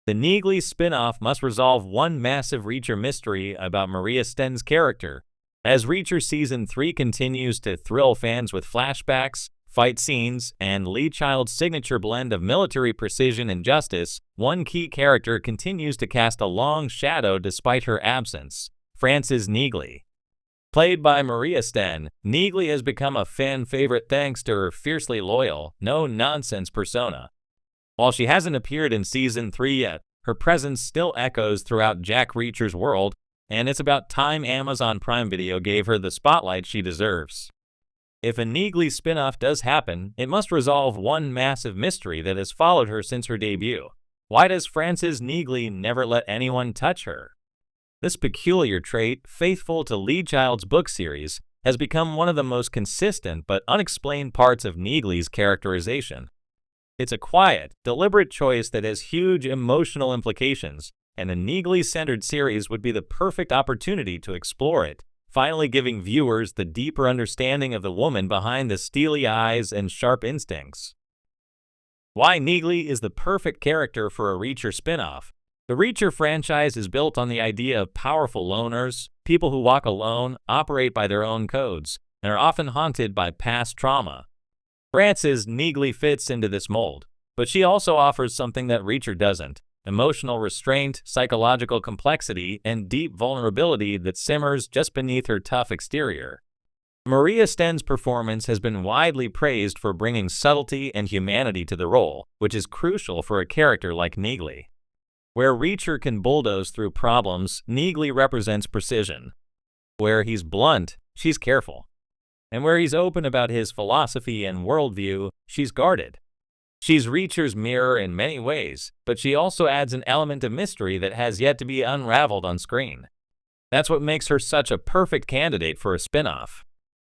The Neagley spin-off must resolve one massive Reacher mystery about Maria Sten's character. As Reacher Season 3 continues to thrill fans with flashbacks, fight scenes, and Lee Child's signature blend of military precision and justice, one key character continues to cast a long shadow despite her absence: Frances Neagley. Played by Maria Sten, Neagley has become a fan favorite thanks to her fiercely loyal, no-nonsense persona. While she hasn't appeared in Season 3 yet, her presence still echoes throughout Jack Reacher's world, and it's about time Amazon Prime Video gave her the spotlight she deserves. If a Neagley spin-off does happen, it must resolve one massive mystery that has followed her since her debut. Why does Frances Neagley never let anyone touch her? This peculiar trait, faithful to Lee Child's book series, has become one of the most consistent but unexplained parts of Neagley's characterization. It's a quiet, deliberate choice that has huge emotional implications, and a Neagley-centered series would be the perfect opportunity to explore it, finally giving viewers the deeper understanding of the woman behind the steely eyes and sharp instincts. Why Neagley is the perfect character for a Reacher spin-off. The Reacher franchise is built on the idea of powerful loners, people who walk alone, operate by their own codes, and are often haunted by past trauma. Frances Neagley fits into this mold, but she also offers something that Reacher doesn't: emotional restraint, psychological complexity, and deep vulnerability that simmers just beneath her tough exterior. Maria Sten's performance has been widely praised for bringing subtlety and humanity to the role, which is crucial for a character like Neagley. Where Reacher can bulldoze through problems, Neagley represents precision. Where he's blunt, she's careful. And where he's open about his philosophy and worldview, she's guarded. She's Reacher's mirror in many ways, but she also adds an element of mystery that has yet to be unraveled on screen. That's what makes her such a perfect candidate for a spin-off.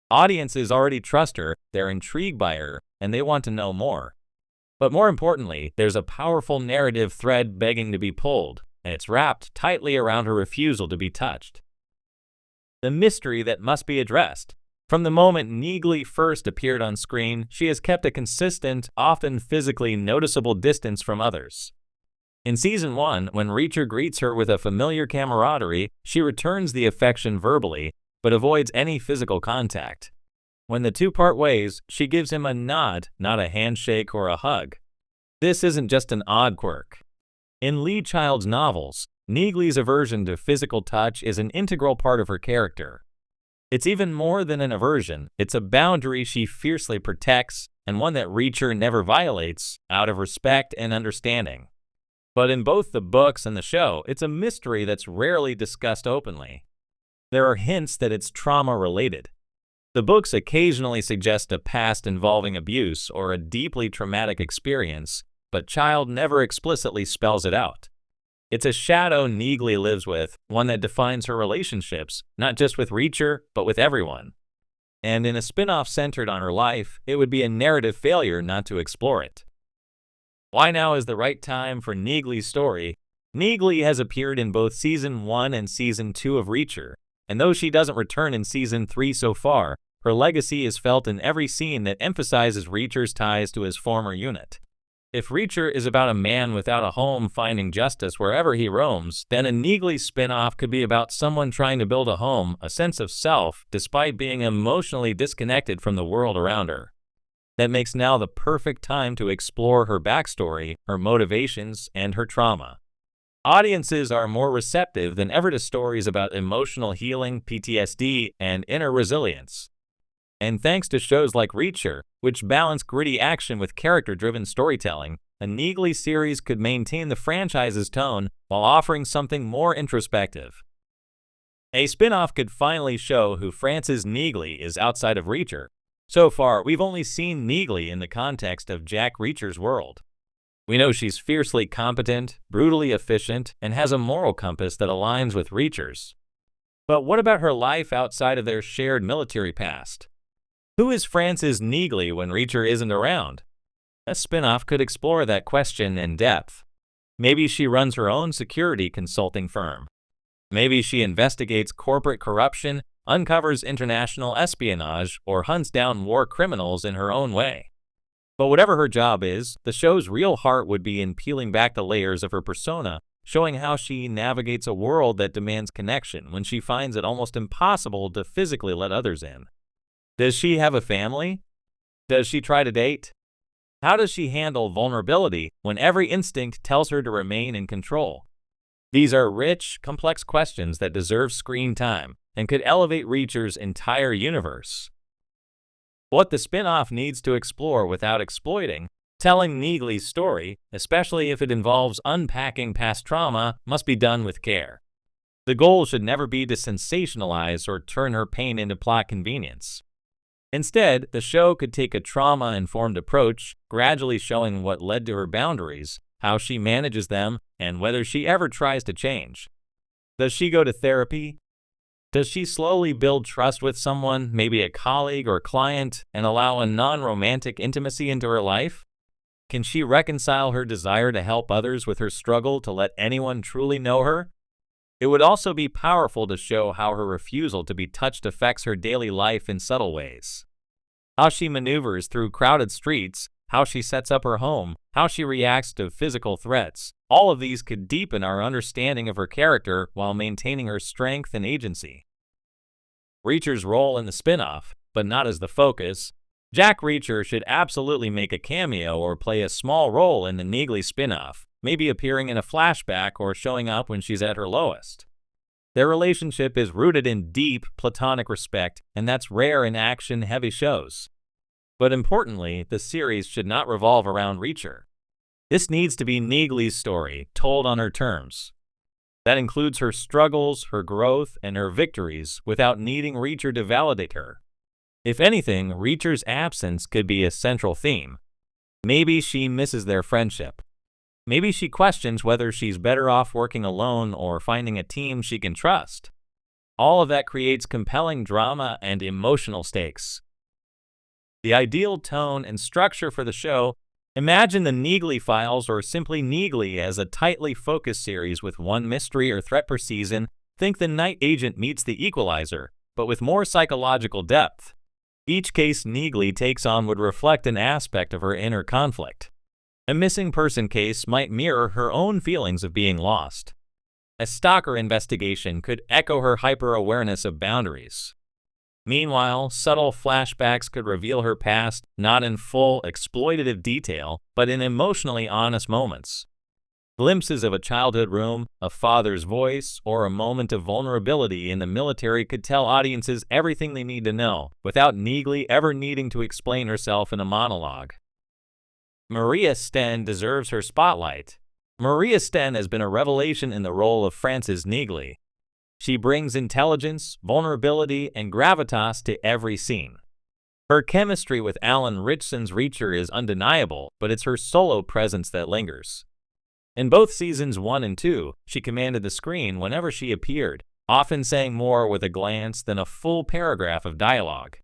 Audiences already trust her, they're intrigued by her, and they want to know more. But more importantly, there's a powerful narrative thread begging to be pulled, and it's wrapped tightly around her refusal to be touched. The mystery that must be addressed. From the moment Neagley first appeared on screen, she has kept a consistent, often physically noticeable distance from others. In Season 1, when Reacher greets her with a familiar camaraderie, she returns the affection verbally, but avoids any physical contact. When the two part ways, she gives him a nod, not a handshake or a hug. This isn't just an odd quirk. In Lee Child's novels, Neagley's aversion to physical touch is an integral part of her character. It's even more than an aversion, it's a boundary she fiercely protects, and one that Reacher never violates, out of respect and understanding. But in both the books and the show, it's a mystery that's rarely discussed openly. There are hints that it's trauma-related. The books occasionally suggest a past involving abuse or a deeply traumatic experience, but Child never explicitly spells it out. It's a shadow Neagley lives with, one that defines her relationships, not just with Reacher, but with everyone. And in a spin-off centered on her life, it would be a narrative failure not to explore it. Why now is the right time for Neagley's story? Neagley has appeared in both Season 1 and Season 2 of Reacher, and though she doesn't return in Season 3 so far, her legacy is felt in every scene that emphasizes Reacher's ties to his former unit. If Reacher is about a man without a home finding justice wherever he roams, then a Neagley spin-off could be about someone trying to build a home, a sense of self, despite being emotionally disconnected from the world around her. That makes now the perfect time to explore her backstory, her motivations, and her trauma. Audiences are more receptive than ever to stories about emotional healing, PTSD, and inner resilience. And thanks to shows like Reacher, which balance gritty action with character-driven storytelling, a Neagley series could maintain the franchise's tone while offering something more introspective. A spin-off could finally show who Frances Neagley is outside of Reacher. So far, we've only seen Neagley in the context of Jack Reacher's world. We know she's fiercely competent, brutally efficient, and has a moral compass that aligns with Reacher's. But what about her life outside of their shared military past? Who is Frances Neagley when Reacher isn't around? A spin-off could explore that question in depth. Maybe she runs her own security consulting firm. Maybe she investigates corporate corruption, uncovers international espionage, or hunts down war criminals in her own way. But whatever her job is, the show's real heart would be in peeling back the layers of her persona, showing how she navigates a world that demands connection when she finds it almost impossible to physically let others in. Does she have a family? Does she try to date? How does she handle vulnerability when every instinct tells her to remain in control? These are rich, complex questions that deserve screen time and could elevate Reacher's entire universe. What the spin-off needs to explore without exploiting, telling Neagley's story, especially if it involves unpacking past trauma, must be done with care. The goal should never be to sensationalize or turn her pain into plot convenience. Instead, the show could take a trauma-informed approach, gradually showing what led to her boundaries, how she manages them, and whether she ever tries to change. Does she go to therapy? Does she slowly build trust with someone, maybe a colleague or client, and allow a non-romantic intimacy into her life? Can she reconcile her desire to help others with her struggle to let anyone truly know her? It would also be powerful to show how her refusal to be touched affects her daily life in subtle ways. How she maneuvers through crowded streets, how she sets up her home, how she reacts to physical threats. All of these could deepen our understanding of her character while maintaining her strength and agency. Reacher's role in the spin-off, but not as the focus. Jack Reacher should absolutely make a cameo or play a small role in the Neagley spin-off, maybe appearing in a flashback or showing up when she's at her lowest. Their relationship is rooted in deep, platonic respect, and that's rare in action-heavy shows. But importantly, the series should not revolve around Reacher. This needs to be Neagley's story, told on her terms. That includes her struggles, her growth, and her victories without needing Reacher to validate her. If anything, Reacher's absence could be a central theme. Maybe she misses their friendship. Maybe she questions whether she's better off working alone or finding a team she can trust. All of that creates compelling drama and emotional stakes. The ideal tone and structure for the show: imagine the Neagley Files or simply Neagley as a tightly focused series with one mystery or threat per season. Think the Night Agent meets the Equalizer, but with more psychological depth. Each case Neagley takes on would reflect an aspect of her inner conflict. A missing person case might mirror her own feelings of being lost. A stalker investigation could echo her hyper-awareness of boundaries. Meanwhile, subtle flashbacks could reveal her past, not in full, exploitative detail, but in emotionally honest moments. Glimpses of a childhood room, a father's voice, or a moment of vulnerability in the military could tell audiences everything they need to know, without Neagley ever needing to explain herself in a monologue. Maria Sten deserves her spotlight. Maria Sten has been a revelation in the role of Frances Neagley. She brings intelligence, vulnerability, and gravitas to every scene. Her chemistry with Alan Ritchson's Reacher is undeniable, but it's her solo presence that lingers. In both seasons 1 and 2, she commanded the screen whenever she appeared, often saying more with a glance than a full paragraph of dialogue.